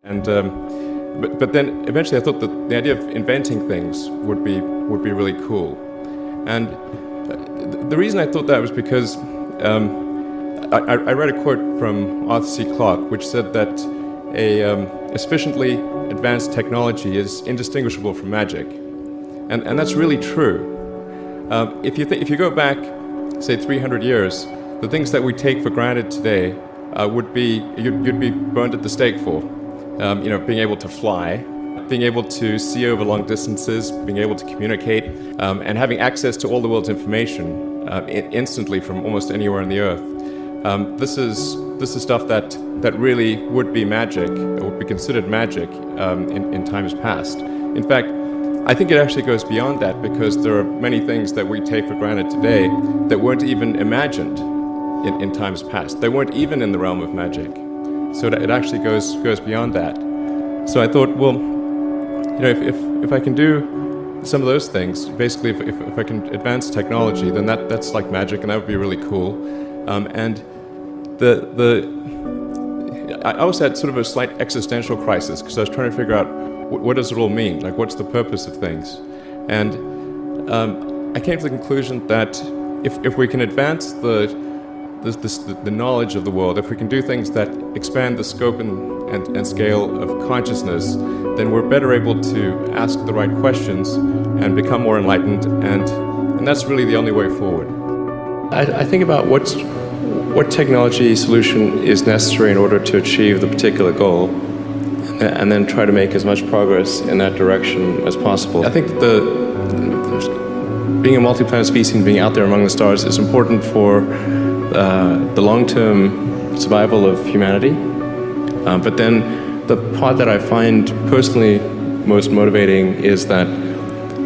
And but then eventually I thought that the idea of inventing things would be really cool. And the reason I thought that was because I read a quote from Arthur C. Clarke, which said that a sufficiently advanced technology is indistinguishable from magic, and that's really true. If you go back, say 300 years, the things that we take for granted today would be you'd be burned at the stake for. Being able to fly, being able to see over long distances, being able to communicate, and having access to all the world's information instantly from almost anywhere on the earth. This is stuff that really would be magic, or would be considered magic in times past. In fact, I think it actually goes beyond that, because there are many things that we take for granted today that weren't even imagined in times past. They weren't even in the realm of magic. So it actually goes beyond that. So I thought, well, if I can do some of those things, basically if I can advance technology, then that's like magic, and that would be really cool. And I also had sort of a slight existential crisis, because I was trying to figure out what does it all mean? Like, what's the purpose of things? And I came to the conclusion that if we can advance the knowledge of the world, if we can do things that expand the scope and scale of consciousness, then we're better able to ask the right questions and become more enlightened, and that's really the only way forward. I think about what technology solution is necessary in order to achieve the particular goal, and then try to make as much progress in that direction as possible. I think being a multi-planet species and being out there among the stars is important for the long-term survival of humanity. But then the part that I find personally most motivating is that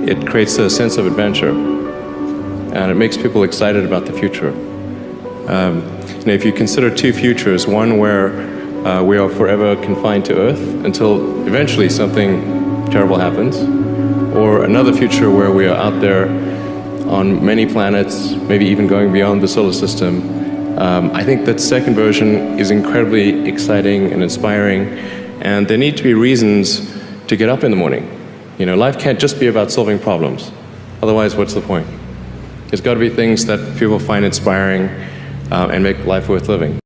it creates a sense of adventure, and it makes people excited about the future. If you consider two futures, one where we are forever confined to Earth until eventually something terrible happens, or another future where we are out there on many planets, maybe even going beyond the solar system. I think that second version is incredibly exciting and inspiring, and there need to be reasons to get up in the morning. Life can't just be about solving problems. Otherwise, what's the point? There's got to be things that people find inspiring and make life worth living.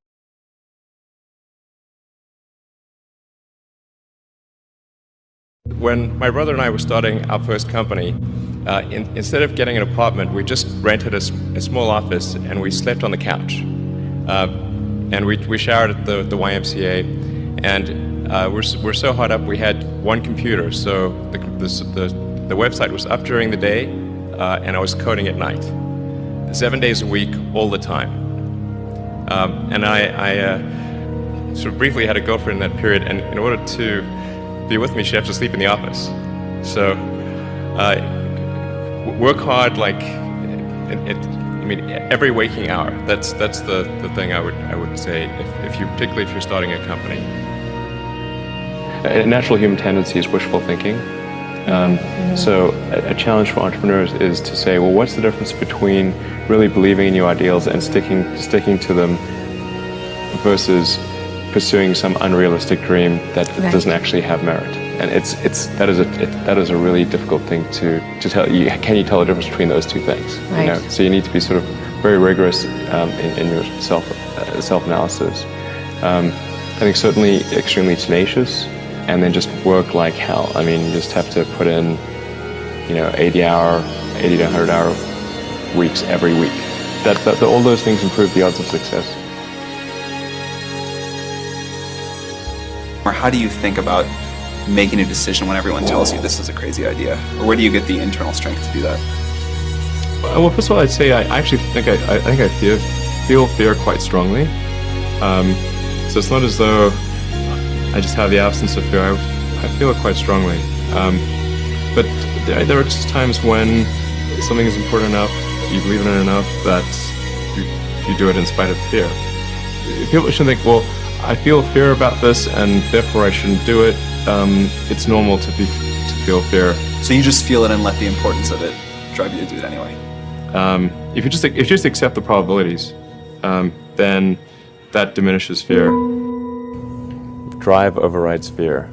When my brother and I were starting our first company, instead of getting an apartment, we just rented a small office, and we slept on the couch. And we showered at the YMCA, and we're so hot up we had one computer, so the website was up during the day, and I was coding at night, 7 days a week, all the time. And I sort of briefly had a girlfriend in that period, and in order to be with me, she had to sleep in the office. So work hard, like every waking hour. That's the thing I would say particularly if you're starting a company. A natural human tendency is wishful thinking. So a challenge for entrepreneurs is to say, well, what's the difference between really believing in your ideals and sticking to them versus pursuing some unrealistic dream that doesn't actually have merit? And that is a really difficult thing to tell. Can you tell the difference between those two things? Right. So you need to be sort of very rigorous in your self-analysis. I think certainly extremely tenacious, and then just work like hell. I mean, you just have to put in 80 to 100 hour weeks every week. All those things improve the odds of success. Or how do you think about making a decision when everyone tells you this is a crazy idea? Or where do you get the internal strength to do that? Well, first of all, I'd say I actually think I feel fear quite strongly. So it's not as though I just have the absence of fear. I feel it quite strongly. But there are just times when something is important enough, you believe in it enough, that you do it in spite of fear. People shouldn't think, well, I feel fear about this, and therefore I shouldn't do it. It's normal to feel fear. So you just feel it and let the importance of it drive you to do it anyway? If you just accept the probabilities, then that diminishes fear. drive overrides fear.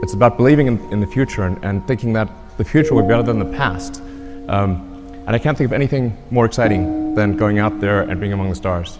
It's about believing in the future and thinking that the future will be better than the past. And I can't think of anything more exciting than going out there and being among the stars.